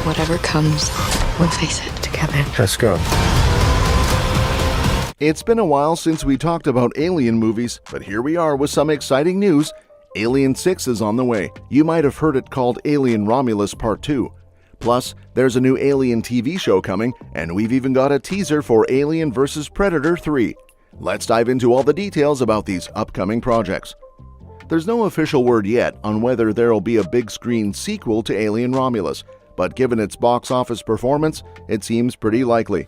whatever comes, we'll face it together. Let's go. It's been a while since we talked about Alien movies, but here we are with some exciting news. Alien 6 is on the way. You might have heard it called Alien Romulus Part 2. Plus, there's a new Alien TV show coming, and we've even got a teaser for Alien vs. Predator 3. Let's dive into all the details about these upcoming projects. There's no official word yet on whether there'll be a big screen sequel to Alien Romulus, but given its box office performance, it seems pretty likely.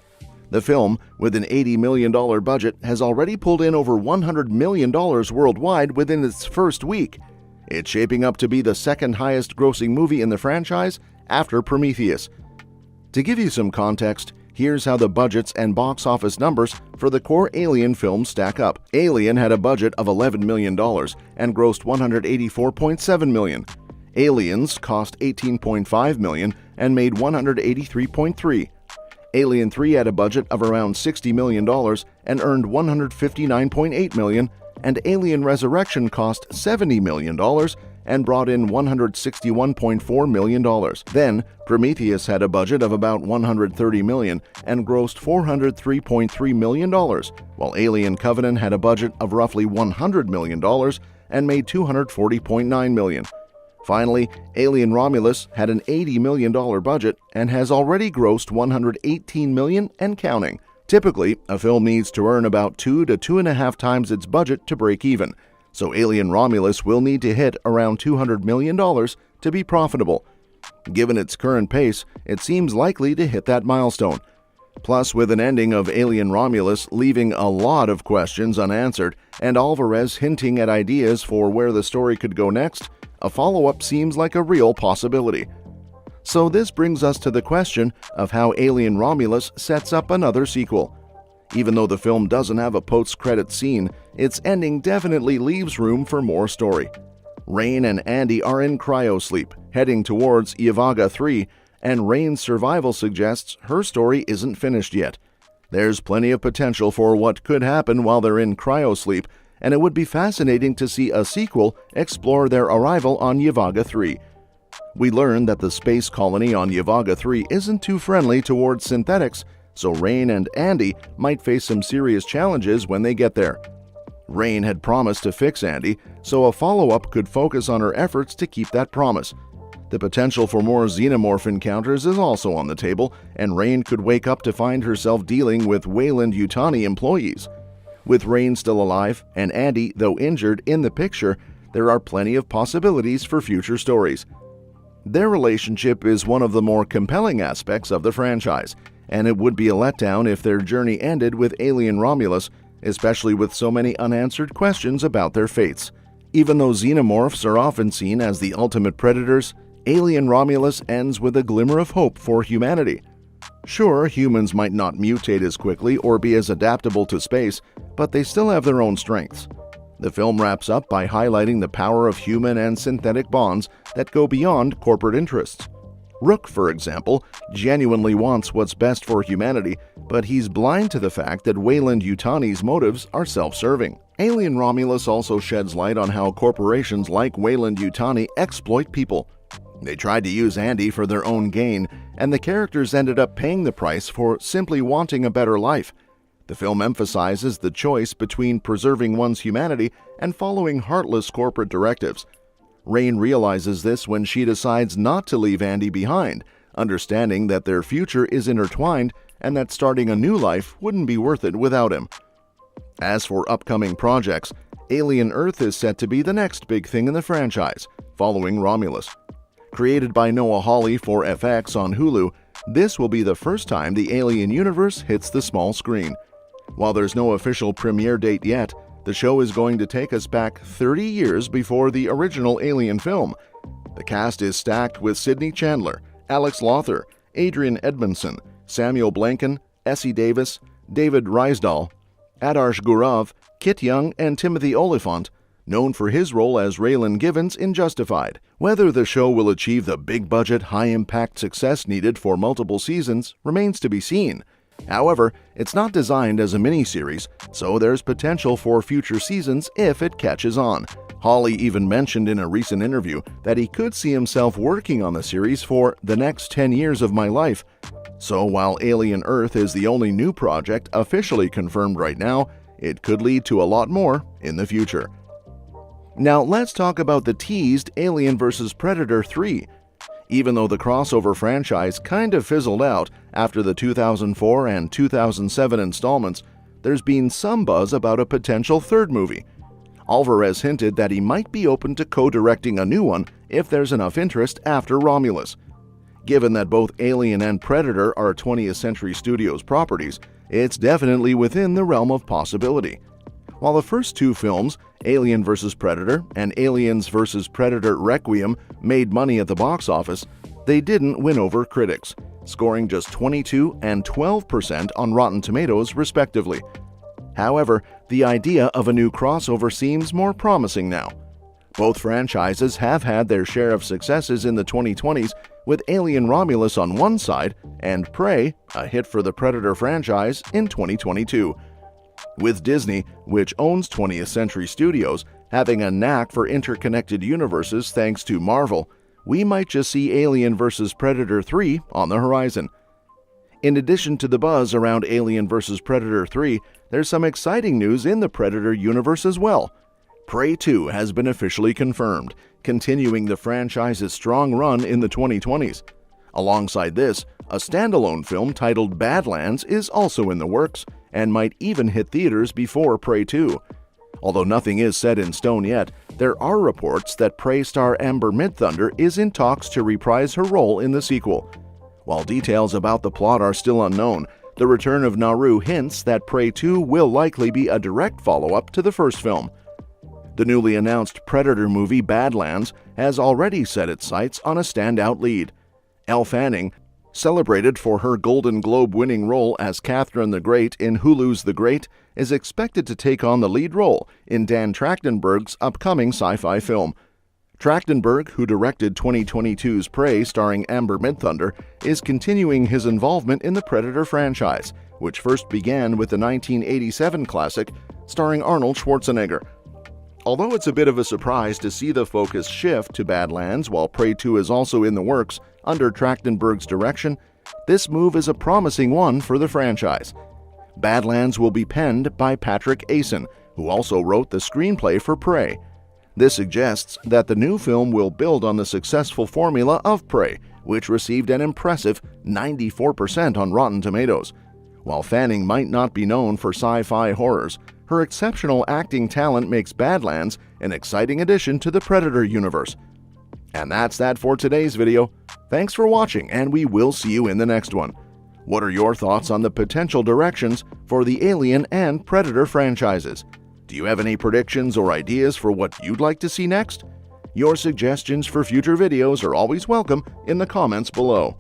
The film, with an $80 million budget, has already pulled in over $100 million worldwide within its first week. It's shaping up to be the second highest grossing movie in the franchise after Prometheus. To give you some context, here's how the budgets and box office numbers for the core Alien films stack up. Alien had a budget of $11 million and grossed $184.7 million. Aliens cost $18.5 million and made $183.3 million. Alien 3 had a budget of around $60 million and earned $159.8 million, and Alien Resurrection cost $70 million and brought in $161.4 million. Then, Prometheus had a budget of about $130 million and grossed $403.3 million, while Alien Covenant had a budget of roughly $100 million and made $240.9 million. Finally, Alien Romulus had an $80 million budget and has already grossed $118 million and counting. Typically, a film needs to earn about 2 to 2.5 times its budget to break even, so Alien Romulus will need to hit around $200 million to be profitable. Given its current pace, it seems likely to hit that milestone. Plus, with an ending of Alien Romulus leaving a lot of questions unanswered and Alvarez hinting at ideas for where the story could go next, a follow-up seems like a real possibility. So this brings us to the question of how Alien Romulus sets up another sequel. Even though the film doesn't have a post-credit scene, its ending definitely leaves room for more story. Rain and Andy are in cryosleep, heading towards Ivaga 3, and Rain's survival suggests her story isn't finished yet. There's plenty of potential for what could happen while they're in cryosleep, and it would be fascinating to see a sequel explore their arrival on Ivaga 3. We learn that the space colony on Ivaga 3 isn't too friendly towards synthetics, so Rain and Andy might face some serious challenges when they get there. Rain had promised to fix Andy, so a follow-up could focus on her efforts to keep that promise. The potential for more Xenomorph encounters is also on the table, and Rain could wake up to find herself dealing with Weyland-Yutani employees. With Rain still alive and Andy, though injured, in the picture, there are plenty of possibilities for future stories. Their relationship is one of the more compelling aspects of the franchise, and it would be a letdown if their journey ended with Alien Romulus, especially with so many unanswered questions about their fates. Even though Xenomorphs are often seen as the ultimate predators, Alien Romulus ends with a glimmer of hope for humanity. Sure, humans might not mutate as quickly or be as adaptable to space, but they still have their own strengths. The film wraps up by highlighting the power of human and synthetic bonds that go beyond corporate interests. Rook, for example, genuinely wants what's best for humanity, but he's blind to the fact that Weyland-Yutani's motives are self-serving. Alien Romulus also sheds light on how corporations like Weyland-Yutani exploit people. They tried to use Andy for their own gain, and the characters ended up paying the price for simply wanting a better life. The film emphasizes the choice between preserving one's humanity and following heartless corporate directives. Rain realizes this when she decides not to leave Andy behind, understanding that their future is intertwined and that starting a new life wouldn't be worth it without him. As for upcoming projects, Alien Earth is set to be the next big thing in the franchise, following Romulus. Created by Noah Hawley for FX on Hulu, this will be the first time the Alien universe hits the small screen. While there's no official premiere date yet, the show is going to take us back 30 years before the original Alien film. The cast is stacked with Sidney Chandler, Alex Lothar, Adrian Edmondson, Samuel Blanken, Essie Davis, David Rysdahl, Adarsh Gurav, Kit Young, and Timothy Olyphant, known for his role as Raylan Givens in Justified. Whether the show will achieve the big-budget, high-impact success needed for multiple seasons remains to be seen. However, it's not designed as a miniseries, so there's potential for future seasons if it catches on. Hawley even mentioned in a recent interview that he could see himself working on the series for the next 10 years of my life. So while Alien Earth is the only new project officially confirmed right now, it could lead to a lot more in the future. Now let's talk about the teased Alien vs. Predator 3. Even though the crossover franchise kind of fizzled out after the 2004 and 2007 installments, there's been some buzz about a potential third movie. Alvarez hinted that he might be open to co-directing a new one if there's enough interest after Romulus. Given that both Alien and Predator are 20th Century Studios properties, it's definitely within the realm of possibility. While the first two films, Alien vs. Predator and Aliens vs. Predator Requiem, made money at the box office, they didn't win over critics, scoring just 22% and 12% on Rotten Tomatoes respectively. However, the idea of a new crossover seems more promising now. Both franchises have had their share of successes in the 2020s, with Alien Romulus on one side and Prey, a hit for the Predator franchise, in 2022. With Disney, which owns 20th Century Studios, having a knack for interconnected universes thanks to Marvel, we might just see Alien vs. Predator 3 on the horizon. In addition to the buzz around Alien vs. Predator 3, there's some exciting news in the Predator universe as well. Prey 2 has been officially confirmed, continuing the franchise's strong run in the 2020s. Alongside this, a standalone film titled Badlands is also in the works and might even hit theaters before Prey 2. Although nothing is set in stone yet, there are reports that Prey star Amber Midthunder is in talks to reprise her role in the sequel. While details about the plot are still unknown, the return of Naru hints that Prey 2 will likely be a direct follow-up to the first film. The newly announced Predator movie Badlands has already set its sights on a standout lead. Elle Fanning, celebrated for her Golden Globe-winning role as Catherine the Great in Hulu's The Great, is expected to take on the lead role in Dan Trachtenberg's upcoming sci-fi film. Trachtenberg, who directed 2022's Prey starring Amber Midthunder, is continuing his involvement in the Predator franchise, which first began with the 1987 classic starring Arnold Schwarzenegger. Although it's a bit of a surprise to see the focus shift to Badlands while Prey 2 is also in the works under Trachtenberg's direction, this move is a promising one for the franchise. Badlands will be penned by Patrick Asen, who also wrote the screenplay for Prey. This suggests that the new film will build on the successful formula of Prey, which received an impressive 94% on Rotten Tomatoes. While Fanning might not be known for sci-fi horrors, her exceptional acting talent makes Badlands an exciting addition to the Predator universe. And that's that for today's video. Thanks for watching, and we will see you in the next one. What are your thoughts on the potential directions for the Alien and Predator franchises? Do you have any predictions or ideas for what you'd like to see next? Your suggestions for future videos are always welcome in the comments below.